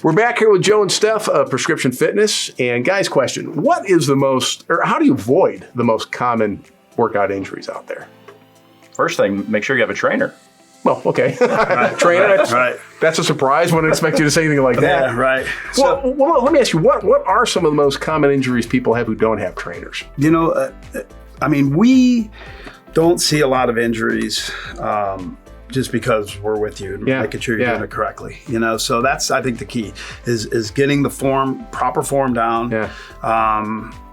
We're back here with Joe and Steph of Prescription Fitness. And guys, question, what is the most, or how do you avoid the most common workout injuries out there? First thing, make sure you have a trainer. Well, okay. Right. Trainer, Right. That's a surprise. Wouldn't expect you to say anything like that. Yeah, right. Well, let me ask you, what are some of the most common injuries people have who don't have trainers? You know, I mean, we don't see a lot of injuries just because we're with you and making sure you're doing it correctly. You know, so that's, I think, the key is getting the proper form down.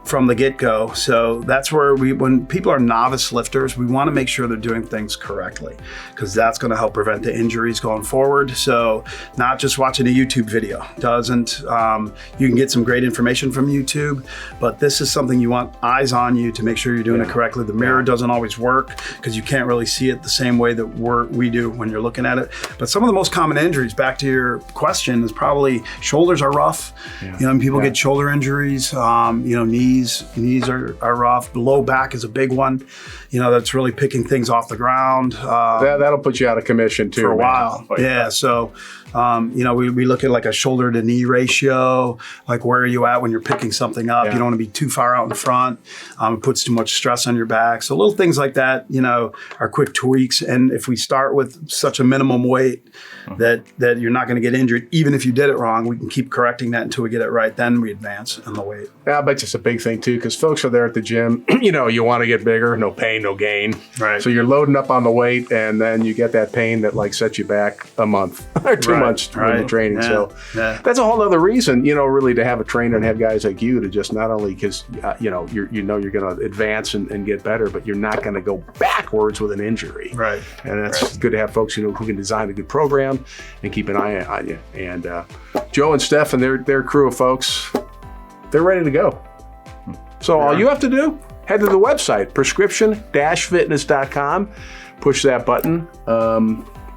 From the get-go. So that's where when people are novice lifters, we want to make sure they're doing things correctly, because that's going to help prevent the injuries going forward. So not just watching a YouTube video doesn't, you can get some great information from YouTube, but this is something you want eyes on you to make sure you're doing it correctly. The mirror doesn't always work because you can't really see it the same way that we do when you're looking at it. But some of the most common injuries, back to your question, is probably shoulders are rough. You know, people get shoulder injuries, you know, knees are rough. Low back is a big one. You know, that's really picking things off the ground. That'll put you out of commission too. For a while. Yeah. So, you know, we look at like a shoulder to knee ratio, like where are you at when you're picking something up? You don't want to be too far out in front. It puts too much stress on your back. So little things like that, you know, are quick tweaks. And if we start with such a minimum weight that you're not going to get injured, even if you did it wrong, we can keep correcting that until we get it right. Then we advance in the weight. Yeah, I bet it's a big thing too, because folks are there at the gym, you know, you want to get bigger, no pain, no gain. Right. So you're loading up on the weight, and then you get that pain that like sets you back a month or 2 months during the training. So that's a whole other reason, you know, really to have a trainer and have guys like you to just not only, because you know you're going to advance and get better, but you're not going to go backwards with an injury. Right. And that's good to have folks, you know, who can design a good program and keep an eye on you. And Joe and Steph and their crew of folks, they're ready to go. So all you have to do, head to the website, prescription-fitness.com, push that button.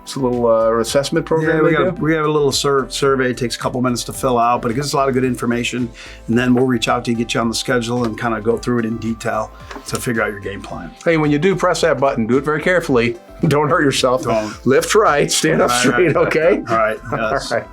It's a little assessment program. We have a little survey. It takes a couple minutes to fill out, but it gives us a lot of good information. And then we'll reach out to you, get you on the schedule, and kind of go through it in detail to figure out your game plan. Hey, when you do press that button, do it very carefully. Don't hurt yourself. Don't. Lift right, stand up straight, okay? All right. Yes. All right.